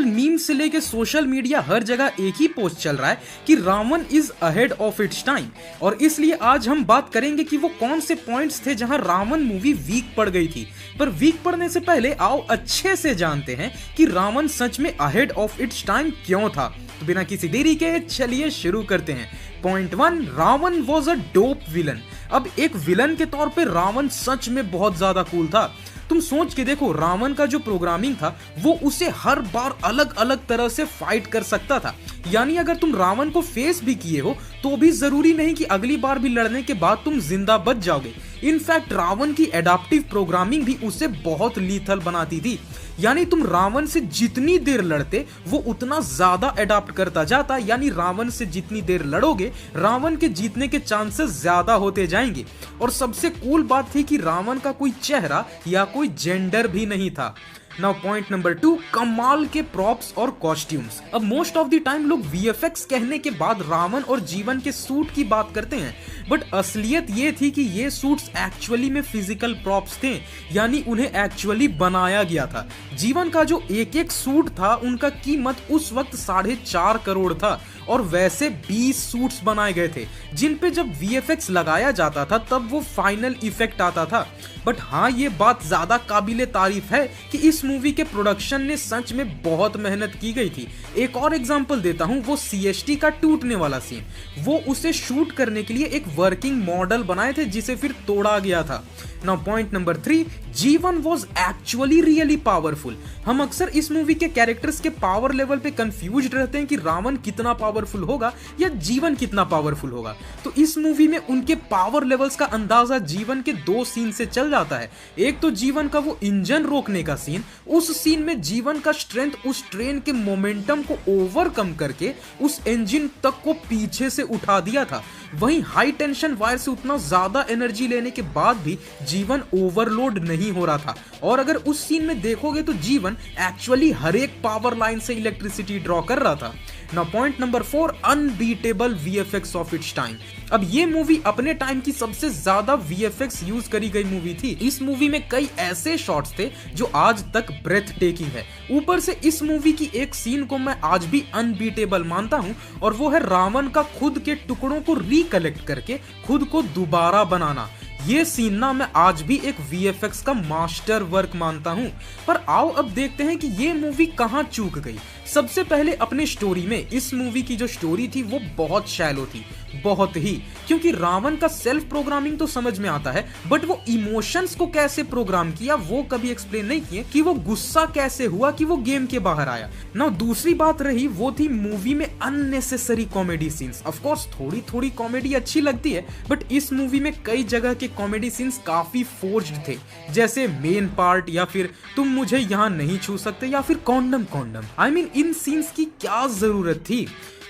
आजकल मीम से लेके सोशल मीडिया हर जगह एक ही पोस्ट चल रहा है कि Ravana is ahead of its time. और इसलिए आज हम बात करेंगे कि वो कौन से पॉइंट्स थे जहां रावण मूवी वीक पड़ गई थी। पर वीक पड़ने से पहले आओ अच्छे से जानते हैं कि रावण सच में अहेड ऑफ इट्स टाइम क्यों था। तो बिना किसी देरी के चलिए शुरू करते हैं। Point 1, Ravana was a dope villain. अब एक विलन के तौर पे रावण सच में बहुत ज्यादा कूल था। तुम सोच के देखो, रावण का जो प्रोग्रामिंग था वो उसे हर बार अलग अलग तरह से फाइट कर सकता था। यानी अगर तुम रावण को फेस भी किए हो तो भी जरूरी नहीं कि अगली बार भी लड़ने के बाद तुम जिंदा बच जाओगे। इनफैक्ट रावण की एडाप्टिव प्रोग्रामिंग भी उसे बहुत लीथल बनाती थी। यानी तुम रावण से जितनी देर लड़ते वो उतना ज्यादा एडाप्ट करता जाता। यानी रावण से जितनी देर लड़ोगे रावण के जीतने के चांसेस ज्यादा होते जाएंगे। और सबसे कूल बात थी कि रावण का कोई चेहरा या कोई जेंडर भी नहीं था। नाउ पॉइंट नंबर 2, कमाल के प्रॉप्स और कॉस्ट्यूम्स। अब मोस्ट ऑफ द टाइम लोग वीएफएक्स कहने के बाद रावण और जीवन के सूट की बात करते हैं, बट असलियत ये थी कि ये सूट्स एक्चुअली में फिजिकल प्रॉप्स थे। यानी उन्हें एक्चुअली बनाया गया था। जीवन का जो एक एक सूट था उनका कीमत उस वक्त 4.5 करोड़ था और वैसे 20 सूट्स बनाए गए थे जिन पे जब वीएफएक्स लगाया जाता था तब वो फाइनल इफेक्ट आता था। बट हाँ, ये बात ज्यादा काबिले तारीफ है कि इस मूवी के प्रोडक्शन ने सच में बहुत मेहनत की गई थी। एक और एग्जांपल देता हूँ, वो सीएसटी का टूटने वाला सीन, वो उसे शूट करने के लिए एक वर्किंग मॉडल बनाए थे जिसे फिर तोड़ा गया था। नाउ पॉइंट नंबर 3, जीवन वॉज एक्चुअली रियली पावरफुल। हम अक्सर इस मूवी के कैरेक्टर्स के पावर लेवल पे कंफ्यूज्ड रहते हैं कि रावण कितना पावरफुल होगा या जीवन कितना पावरफुल होगा। तो इस मूवी में उनके पावर लेवल्स का अंदाजा जीवन के 2 सीन से चल जाता है। एक तो जीवन का वो इंजन रोकने का सीन, उस सीन में जीवन का स्ट्रेंथ उस ट्रेन के मोमेंटम को ओवरकम करके उस इंजन तक को पीछे से उठा दिया था। वहीं हाई टेंशन वायर से उतना ज्यादा एनर्जी लेने के बाद भी जीवन ओवरलोड नहीं हो रहा था। और अगर उस सीन में देखोगे तो जीवन एक्चुअली हर एक पावर लाइन से इलेक्ट्रिसिटी ड्रॉ कर रहा था। Now point number 4, unbeatable VFX of its time. अब ये मूवी अपने टाइम की सबसे ज्यादा वीएफएक्स यूज करी गई मूवी थी। इस मूवी में कई ऐसे शॉट्स थे जो आज तक ब्रेथ टेकिंग है। ऊपर से इस मूवी की एक सीन को मैं आज भी अनबीटेबल मानता हूं, और वो है रावण का खुद के टुकड़ों को रिकलेक्ट करके खुद को दोबारा बनाना। ये सीन ना मैं आज भी एक वीएफएक्स का मास्टर वर्क मानता हूं। पर आओ अब देखते हैं कि ये मूवी कहां चूक गई। सबसे पहले अपने स्टोरी में इस मूवी की जो स्टोरी थी वो बहुत शैलो थी, बहुत ही। क्योंकि रावण का सेल्फ प्रोग्रामिंग तो समझ में आता है, बट वो इमोशंस को कैसे प्रोग्राम किया वो कभी एक्सप्लेन नहीं किए कि वो गुस्सा कैसे हुआ कि वो गेम के बाहर आया ना। दूसरी बात रही वो थी मूवी में unnecessary comedy scenes. Of course थोड़ी थोड़ी कॉमेडी अच्छी लगती है, बट इस मूवी में कई जगह के कॉमेडी सीन्स काफी फोर्स्ड थे, जैसे मेन पार्ट या फिर तुम मुझे यहाँ नहीं छू सकते या फिर condom condom. I mean in scenes की क्या जरूरत थी।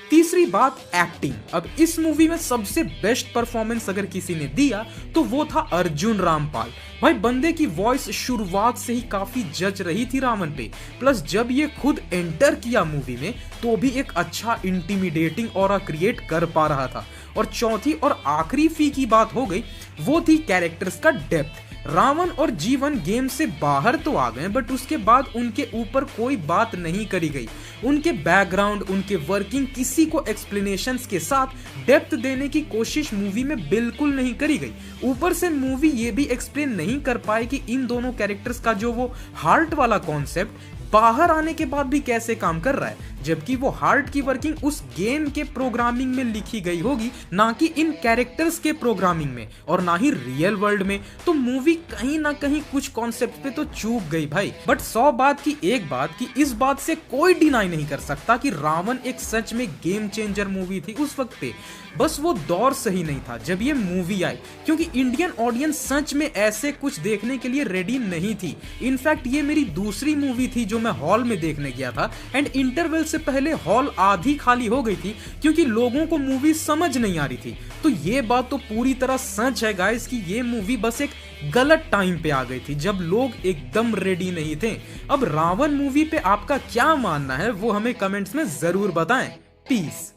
तीसरी बात, एक्टिंग। अब इस मूवी में सबसे बेस्ट परफॉर्मेंस अगर किसी ने दिया तो वो था अर्जुन रामपाल। भाई बंदे की वॉइस शुरुआत से ही काफी जच रही थी रावण पे, प्लस जब ये खुद एंटर किया मूवी में तो भी एक अच्छा इंटिमिडेटिंग ऑरा क्रिएट कर पा रहा था। और चौथी और आखिरी फी की बात हो गई, वो थी कैरेक्टर्स का डेप्थ। रावण और जीवन गेम से बाहर तो आ गए, बट उसके बाद उनके ऊपर कोई बात नहीं करी गई। उनके बैकग्राउंड, उनके वर्किंग किसी को एक्सप्लेनेशंस के साथ डेप्थ देने की कोशिश मूवी में बिल्कुल नहीं करी गई। ऊपर से मूवी ये भी एक्सप्लेन नहीं कर पाए कि इन दोनों कैरेक्टर्स का जो वो हार्ट वाला कॉन्सेप्ट बाहर आने के बाद भी कैसे काम कर रहा है, जबकि वो हार्ट की वर्किंग उस गेम के प्रोग्रामिंग में लिखी गई होगी, ना कि इन कैरेक्टर्स के प्रोग्रामिंग में और ना ही रियल वर्ल्ड में। तो मूवी कहीं ना कहीं कुछ कॉन्सेप्ट पे तो चूक गई भाई। बट 100 बात की एक बात कि इस बात से कोई डिनाई नहीं कर सकता कि रावण एक सच में गेम चेंजर मूवी थी उस वक्त पे। बस वो दौर सही नहीं था जब ये मूवी आई, क्योंकि इंडियन ऑडियंस सच में ऐसे कुछ देखने के लिए रेडी नहीं थी। इनफैक्ट ये मेरी दूसरी मूवी थी जो मैं हॉल में देखने गया था, एंड इंटरवल से पहले हॉल आधी खाली हो गई थी क्योंकि लोगों को मूवी समझ नहीं आ रही थी। तो ये बात तो पूरी तरह सच है गाइस कि ये मूवी बस एक गलत टाइम पे आ गई थी जब लोग एकदम रेडी नहीं थे। अब रावण मूवी पे आपका क्या मानना है वो हमें कमेंट्स में जरूर बताएं। पीस।